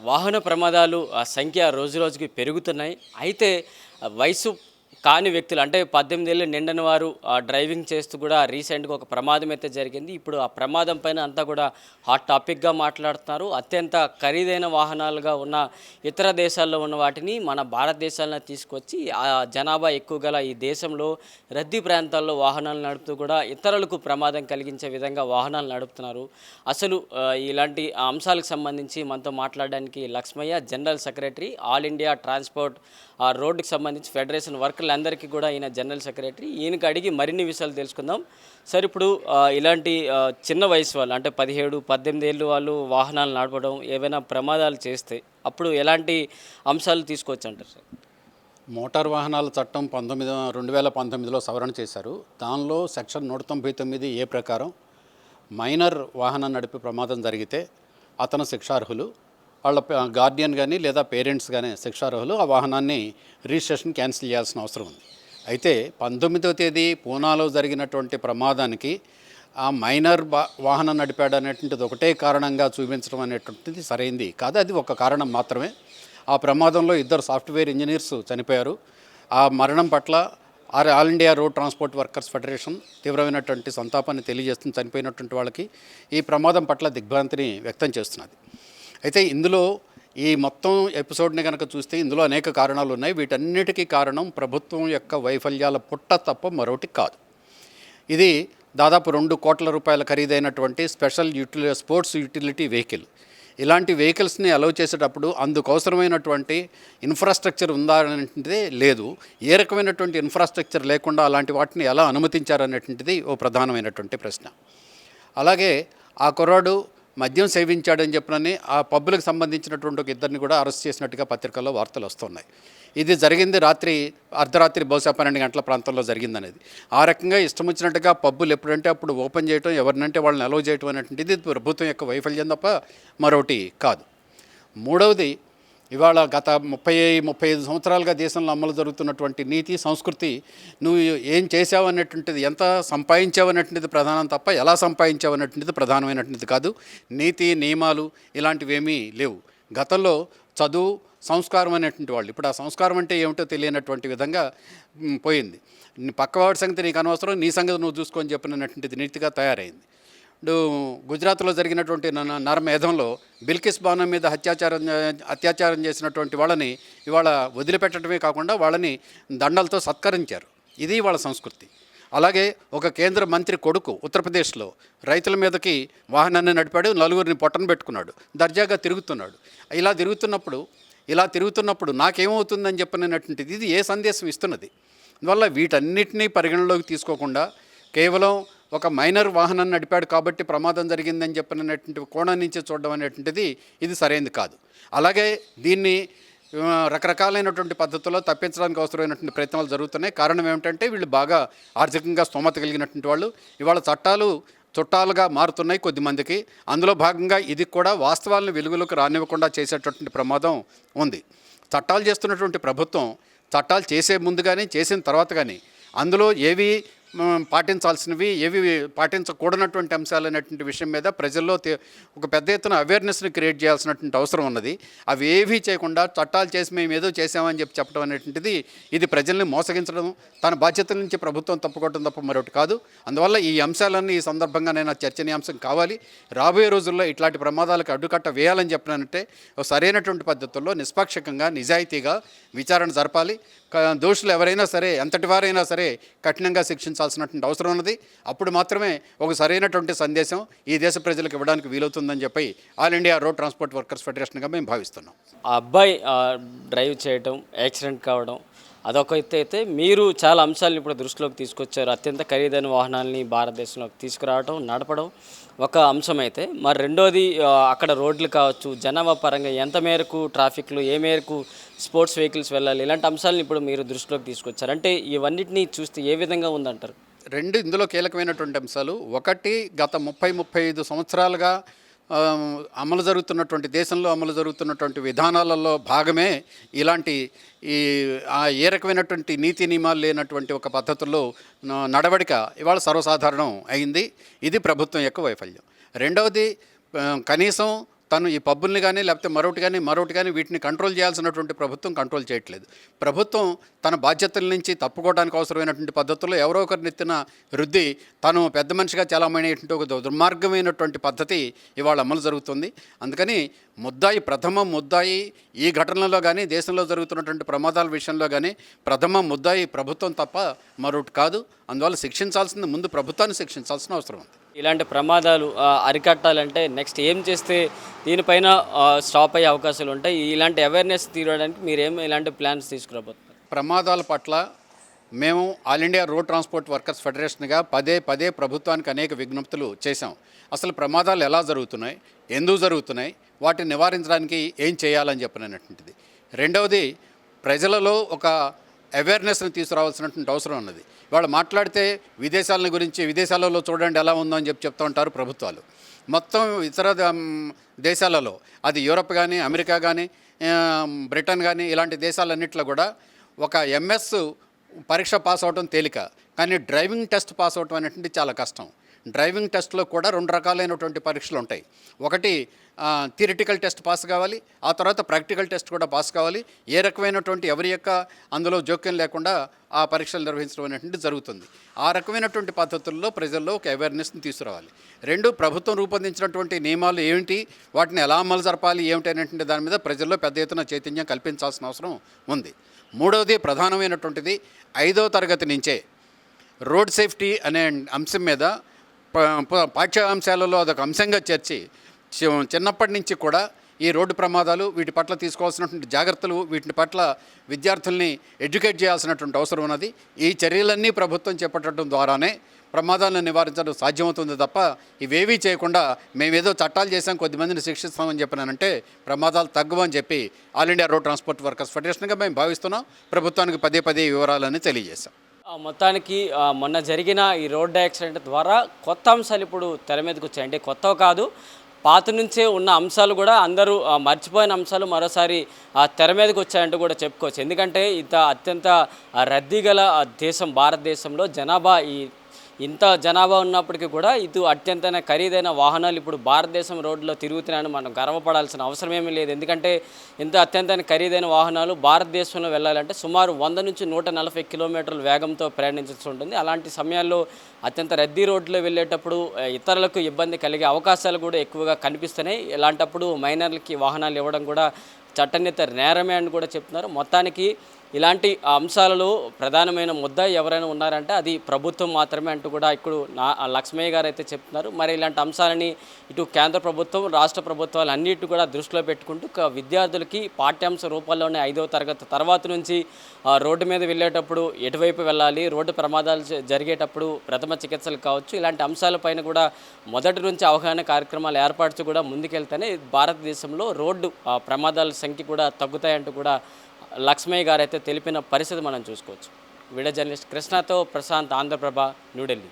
వాహన ప్రమాదాలు సంఖ్య రోజురోజుకి పెరుగుతున్నాయి. అయితే వయసు కాని వ్యక్తులు అంటే 18 ఏళ్ళు నిండని వారు డ్రైవింగ్ చేస్తూ కూడా రీసెంట్గా ఒక ప్రమాదం అయితే జరిగింది. ఇప్పుడు ఆ ప్రమాదం పైన అంతా కూడా హాట్ టాపిక్గా మాట్లాడుతున్నారు. అత్యంత ఖరీదైన వాహనాలుగా ఉన్న ఇతర దేశాల్లో ఉన్న వాటిని మన భారతదేశాలను తీసుకొచ్చి జనాభా ఎక్కువ గల ఈ దేశంలో రద్దీ ప్రాంతాల్లో వాహనాలు నడుపుతూ కూడా ఇతరులకు ప్రమాదం కలిగించే విధంగా వాహనాలు నడుపుతున్నారు. అసలు ఇలాంటి అంశాలకు సంబంధించి మనతో మాట్లాడడానికి Lakshmaiah, general secretary, all India transport రోడ్డుకి సంబంధించి ఫెడరేషన్ వర్కర్లందరికీ కూడా ఈయన జనరల్ సెక్రటరీ. ఈయనకి అడిగి మరిన్ని విషయాలు తెలుసుకుందాం. సార్, ఇప్పుడు ఇలాంటి చిన్న వయసు వాళ్ళు అంటే 17, 18 ఏళ్ళు వాళ్ళు వాహనాలు నడపడం, ఏవైనా ప్రమాదాలు చేస్తే అప్పుడు ఎలాంటి అంశాలు తీసుకోవచ్చు అంటారు సార్? మోటార్ వాహనాల చట్టం 2019లో సవరణ చేశారు. దానిలో సెక్షన్ 199A ప్రకారం మైనర్ వాహనం నడిపే ప్రమాదం జరిగితే అతను శిక్షార్హులు, వాళ్ళ గార్డియన్ కానీ లేదా పేరెంట్స్ కానీ శిక్షార్హులు. ఆ వాహనాన్ని రిజిస్ట్రేషన్ క్యాన్సిల్ చేయాల్సిన అవసరం ఉంది. అయితే 19వ తేదీ పూనాలో జరిగినటువంటి ప్రమాదానికి ఆ మైనర్ వాహనం నడిపాడు అనేటువంటిది ఒకటే కారణంగా చూపించడం అనేటువంటిది సరైంది కాదు. అది ఒక కారణం మాత్రమే. ఆ ప్రమాదంలో 2 సాఫ్ట్వేర్ ఇంజనీర్స్ చనిపోయారు. ఆ మరణం పట్ల all India road transport workers federation తీవ్రమైనటువంటి సంతాపాన్ని తెలియజేస్తుంది. చనిపోయినటువంటి వాళ్ళకి ఈ ప్రమాదం పట్ల దిగ్భ్రాంతిని వ్యక్తం చేస్తున్నది. అయితే ఇందులో ఈ మొత్తం ఎపిసోడ్ని కనుక చూస్తే ఇందులో అనేక కారణాలు ఉన్నాయి. వీటన్నిటికీ కారణం ప్రభుత్వం యొక్క వైఫల్యాల పుట్ట తప్ప మరొకటి కాదు. ఇది దాదాపు 2 కోట్ల రూపాయల ఖరీదైనటువంటి స్పెషల్ స్పోర్ట్స్ యూటిలిటీ వెహికల్. ఇలాంటి వెహికల్స్ని అలౌ చేసేటప్పుడు అందుకు అవసరమైనటువంటి ఇన్ఫ్రాస్ట్రక్చర్ ఉందా అనేటువంటిది లేదు. ఏ రకమైనటువంటి ఇన్ఫ్రాస్ట్రక్చర్ లేకుండా అలాంటి వాటిని ఎలా అనుమతించారనేటువంటిది ఓ ప్రధానమైనటువంటి ప్రశ్న. అలాగే ఆ కుర్రాడు మద్యం సేవించాడని చెప్పినని ఆ పబ్బులకు సంబంధించినటువంటి ఒక 2 కూడా అరెస్ట్ చేసినట్టుగా పత్రికల్లో వార్తలు వస్తున్నాయి. ఇది జరిగింది అర్ధరాత్రి బహుశా 12 గంటల ప్రాంతంలో జరిగిందనేది. ఆ రకంగా ఇష్టం వచ్చినట్టుగా పబ్బులు ఎప్పుడంటే అప్పుడు ఓపెన్ చేయడం, ఎవరినంటే వాళ్ళని అలౌ చేయడం అనేటువంటిది ప్రభుత్వం యొక్క వైఫల్యం తప్ప మరొకటి కాదు. మూడవది, ఇవాళ గత 35 సంవత్సరాలుగా దేశంలో అమలు జరుగుతున్నటువంటి నీతి సంస్కృతి, నువ్వు ఏం చేసావు అనేటువంటిది, ఎంత సంపాదించావు అనేటువంటిది ప్రధానం తప్ప ఎలా సంపాదించావు అనేటువంటిది ప్రధానమైనటువంటిది కాదు. నీతి నియమాలు ఇలాంటివేమీ లేవు. గతంలో చదువు, సంస్కారం అనేటువంటి వాళ్ళు ఇప్పుడు ఆ సంస్కారం అంటే ఏమిటో తెలియనటువంటి విధంగా పోయింది. పక్కవాడి సంగతి నీకు అనవసరం, నీ సంగతి నువ్వు చూసుకొని చెప్పినటువంటిది నీతిగా తయారైంది. గుజరాత్లో జరిగినటువంటి నరమేధంలో బిల్కిస్ బానో మీద అత్యాచారం చేసినటువంటి వాళ్ళని ఇవాళ వదిలిపెట్టడమే కాకుండా వాళ్ళని దండలతో సత్కరించారు. ఇది వాళ్ళ సంస్కృతి. అలాగే ఒక కేంద్ర మంత్రి కొడుకు ఉత్తరప్రదేశ్లో రైతుల మీదకి వాహనాన్ని నడిపాడు, 4గురిని పొట్టన పెట్టుకున్నాడు, దర్జాగా తిరుగుతున్నాడు. ఇలా తిరుగుతున్నప్పుడు నాకేమవుతుందని చెప్పినటువంటిది ఇది ఏ సందేశం ఇస్తున్నది? అందువల్ల వీటన్నిటినీ పరిగణలోకి తీసుకోకుండా కేవలం ఒక మైనర్ వాహనం నడిపాడు కాబట్టి ప్రమాదం జరిగిందని చెప్పినటువంటి కోణం నుంచి చూడడం అనేటువంటిది ఇది సరైనది కాదు. అలాగే దీన్ని రకరకాలైనటువంటి పద్ధతుల్లో తప్పించడానికి అవసరమైనటువంటి ప్రయత్నాలు జరుగుతున్నాయి. కారణం ఏమిటంటే వీళ్ళు బాగా ఆర్థికంగా స్తోమత కలిగినటువంటి వాళ్ళు. ఇవాళ చట్టాలు చుట్టాలుగా మారుతున్నాయి కొద్దిమందికి. అందులో భాగంగా ఇది కూడా వాస్తవాలను వెలుగులోకి రానివ్వకుండా చేసేటటువంటి ప్రమాదం ఉంది. చట్టాలు చేస్తున్నటువంటి ప్రభుత్వం చట్టాలు చేసే ముందు కానీ చేసిన తర్వాత కానీ అందులో ఏవి పాటించాల్సినవి, ఏవి పాటించకూడనటువంటి అంశాలు అనేటువంటి విషయం మీద ప్రజల్లో ఒక పెద్ద ఎత్తున అవేర్నెస్ని క్రియేట్ చేయాల్సినటువంటి అవసరం ఉన్నది. అవి ఏవీ చేయకుండా చట్టాలు చేసి మేము ఏదో చేసామని చెప్పడం అనేటువంటిది ఇది ప్రజల్ని మోసగించడం, తన బాధ్యతల నుంచి ప్రభుత్వం తప్పుకోవడం తప్ప మరొకటి కాదు. అందువల్ల ఈ అంశాలన్నీ ఈ సందర్భంగా నేను చర్చనీయాంశం కావాలి. రాబోయే రోజుల్లో ఇట్లాంటి ప్రమాదాలకు అడ్డుకట్ట వేయాలని చెప్పినానంటే సరైనటువంటి పద్ధతుల్లో నిష్పాక్షికంగా నిజాయితీగా విచారణ జరపాలి. దోషులు ఎవరైనా సరే, ఎంతటి వారైనా సరే కఠినంగా శిక్షించాల్సినటువంటి అవసరం ఉన్నది. అప్పుడు మాత్రమే ఒక సరైనటువంటి సందేశం ఈ దేశ ప్రజలకు ఇవ్వడానికి వీలవుతుందని చెప్పి all India road transport workers ఫెడరేషన్గా మేము భావిస్తున్నాం. ఆ అబ్బాయి డ్రైవ్ చేయడం, యాక్సిడెంట్ కావడం అదొక ఎత్తు అయితే, మీరు చాలా అంశాలను ఇప్పుడు దృష్టిలోకి తీసుకొచ్చారు. అత్యంత ఖరీదైన వాహనాలని భారతదేశంలోకి తీసుకురావడం, నడపడం ఒక అంశమైతే, మరి రెండోది అక్కడ రోడ్లు కావచ్చు, జనాభా పరంగా ఎంత మేరకు ట్రాఫిక్లు, ఏ మేరకు స్పోర్ట్స్ వెహికల్స్ వెళ్ళాలి, ఇలాంటి అంశాలను ఇప్పుడు మీరు దృష్టిలోకి తీసుకొచ్చారు. అంటే ఇవన్నిటిని చూస్తే ఏ విధంగా ఉందంటారు? రెండు ఇందులో కీలకమైనటువంటి అంశాలు. ఒకటి, గత 30-35 సంవత్సరాలుగా దేశంలో అమలు జరుగుతున్నటువంటి విధానాలలో భాగమే ఇలాంటి ఏ రకమైనటువంటి నీతి నియమాలు లేనటువంటి ఒక పద్ధతుల్లో నడవడిక ఇవాళ సర్వసాధారణం అయింది. ఇది ప్రభుత్వం యొక్క వైఫల్యం. రెండవది, కనీసం తను ఈ పబ్బుల్ని కానీ లేకపోతే మరొకటి కానీ వీటిని కంట్రోల్ చేయాల్సినటువంటి ప్రభుత్వం కంట్రోల్ చేయట్లేదు. ప్రభుత్వం తన బాధ్యతల నుంచి తప్పుకోవడానికి అవసరమైనటువంటి పద్ధతుల్లో ఎవరో ఒకరిని ఎత్తిన రుద్ది తను పెద్ద మనిషిగా చాలామైనటువంటి ఒక దుర్మార్గమైనటువంటి పద్ధతి ఇవాళ అమలు జరుగుతుంది. అందుకని ప్రథమ ముద్దాయి ఈ ఘటనలో కానీ దేశంలో జరుగుతున్నటువంటి ప్రమాదాల విషయంలో కానీ ప్రథమ ముద్దాయి ప్రభుత్వం తప్ప మరొకటి కాదు. అందువల్ల శిక్షించాల్సింది ముందు ప్రభుత్వాన్ని శిక్షించాల్సిన అవసరం ఉంది. ఇలాంటి ప్రమాదాలు అరికట్టాలంటే నెక్స్ట్ ఏం చేస్తే దీనిపైన స్టాప్ అయ్యే అవకాశాలు ఉంటాయి? ఇలాంటి అవేర్నెస్ తీయడానికి మీరేం ఇలాంటి ప్లాన్స్ తీసుకురాబోతున్నారు? ప్రమాదాల పట్ల మేము all India road transport workers ఫెడరేషన్గా పదే ప్రభుత్వానికి అనేక విజ్ఞప్తులు చేశాం. అసలు ప్రమాదాలు ఎలా జరుగుతున్నాయి, ఎందుకు జరుగుతున్నాయి, వాటిని నివారించడానికి ఏం చేయాలని చెప్పినటువంటిది. రెండవది, ప్రజలలో ఒక అవేర్నెస్ని తీసుకురావాల్సినటువంటి అవసరం ఉన్నది. వాళ్ళు మాట్లాడితే విదేశాలలో చూడండి ఎలా ఉందో అని చెప్తూ ఉంటారు ప్రభుత్వాలు. మొత్తం ఇతర దేశాలలో, అది యూరప్ కానీ అమెరికా కానీ బ్రిటన్ కానీ ఇలాంటి దేశాలన్నింటిలో కూడా ఒక ఎంఎస్ పరీక్ష పాస్ అవడం తేలిక, కానీ డ్రైవింగ్ టెస్ట్ పాస్ అవడం అనేటువంటి చాలా కష్టం. డ్రైవింగ్ టెస్ట్లో కూడా 2 రకాలైనటువంటి పరీక్షలు ఉంటాయి. ఒకటి థియరిటికల్ టెస్ట్ పాస్ కావాలి, ఆ తర్వాత ప్రాక్టికల్ టెస్ట్ కూడా పాస్ కావాలి. ఏ రకమైనటువంటి ఎవరి యొక్క అందులో జోక్యం లేకుండా ఆ పరీక్షలు నిర్వహించడం అనేటువంటి జరుగుతుంది. ఆ రకమైనటువంటి పద్ధతుల్లో ప్రజల్లో ఒక అవేర్నెస్ని తీసుకురావాలి. 2, ప్రభుత్వం రూపొందించినటువంటి నియమాలు ఏమిటి, వాటిని ఎలా అమలు జరపాలి ఏమిటి అనేటువంటి దాని మీద ప్రజల్లో పెద్ద ఎత్తున చైతన్యం కల్పించాల్సిన అవసరం ఉంది. 3వది, ప్రధానమైనటువంటిది, 5వ తరగతి నుంచే రోడ్ సేఫ్టీ అనే అంశం మీద పాఠ్యాంశాలలో అదొక అంశంగా చేర్చి చిన్నప్పటి నుంచి కూడా ఈ రోడ్డు ప్రమాదాలు, వీటి పట్ల తీసుకోవాల్సినటువంటి జాగ్రత్తలు, వీటి పట్ల విద్యార్థుల్ని ఎడ్యుకేట్ చేయాల్సినటువంటి అవసరం ఉన్నది. ఈ చర్యలన్నీ ప్రభుత్వం చేపట్టడం ద్వారానే ప్రమాదాలను నివారించడం సాధ్యమవుతుంది తప్ప ఇవేవీ చేయకుండా మేమేదో చట్టాలు చేసాం, కొద్దిమందిని శిక్షిస్తామని చెప్పినానంటే ప్రమాదాలు తగ్గవని చెప్పి all India road transport workers ఫెడరేషన్గా మేము భావిస్తున్నాం. ప్రభుత్వానికి పదే వివరాలని తెలియజేశాం. మొత్తానికి మొన్న జరిగిన ఈ రోడ్డు యాక్సిడెంట్ ద్వారా కొత్త అంశాలు ఇప్పుడు తెర మీదకి వచ్చాయి. అంటే కొత్తవి కాదు, పాత నుంచే ఉన్న అంశాలు కూడా అందరూ మర్చిపోయిన అంశాలు మరోసారి తెర మీదకి వచ్చాయంటూ కూడా చెప్పుకోవచ్చు. ఎందుకంటే అత్యంత రద్దీ గల దేశం భారతదేశంలో ఇంత జనాభా ఉన్నప్పటికీ కూడా అత్యంత ఖరీదైన వాహనాలు ఇప్పుడు భారతదేశం రోడ్లో తిరుగుతున్నాయని మనం గర్వపడాల్సిన అవసరం ఏమీ లేదు. ఎందుకంటే అత్యంత ఖరీదైన వాహనాలు భారతదేశంలో వెళ్ళాలంటే సుమారు 100 నుంచి 140 కిలోమీటర్ల వేగంతో ప్రయాణించాల్సి ఉంటుంది. అలాంటి సమయాల్లో అత్యంత రద్దీ రోడ్లో వెళ్ళేటప్పుడు ఇతరులకు ఇబ్బంది కలిగే అవకాశాలు కూడా ఎక్కువగా కనిపిస్తున్నాయి. ఇలాంటప్పుడు మైనర్లకి వాహనాలు ఇవ్వడం కూడా చట్టనిత నేరమే అని కూడా చెప్తున్నారు. మొత్తానికి ఇలాంటి అంశాలలో ప్రధానమైన ముద్దాయి ఎవరైనా ఉన్నారంటే అది ప్రభుత్వం మాత్రమే అంటూ కూడా ఇప్పుడు లక్ష్మయ్య గారు అయితే చెప్తున్నారు. మరి ఇలాంటి అంశాలని ఇటు కేంద్ర ప్రభుత్వం, రాష్ట్ర ప్రభుత్వాలు అన్నిటి కూడా దృష్టిలో పెట్టుకుంటూ విద్యార్థులకి పాఠ్యాంశ రూపంలోనే 5వ తరగతి తర్వాత నుంచి రోడ్డు మీద వెళ్ళేటప్పుడు ఎటువైపు వెళ్ళాలి, రోడ్డు ప్రమాదాలు జరిగేటప్పుడు ప్రథమ చికిత్సలు కావచ్చు, ఇలాంటి అంశాలపైన కూడా మొదటి నుంచి అవగాహన కార్యక్రమాలు ఏర్పడుతూ కూడా ముందుకెళ్తేనే భారతదేశంలో రోడ్డు ప్రమాదాల సంఖ్య కూడా తగ్గుతాయంటూ కూడా లక్ష్మయ్య గారు అయితే తెలిపిన పరిస్థితి మనం చూసుకోవచ్చు. వీడియో జర్నలిస్ట్ కృష్ణతో ప్రశాంత్, ఆంధ్రప్రభ, న్యూఢిల్లీ.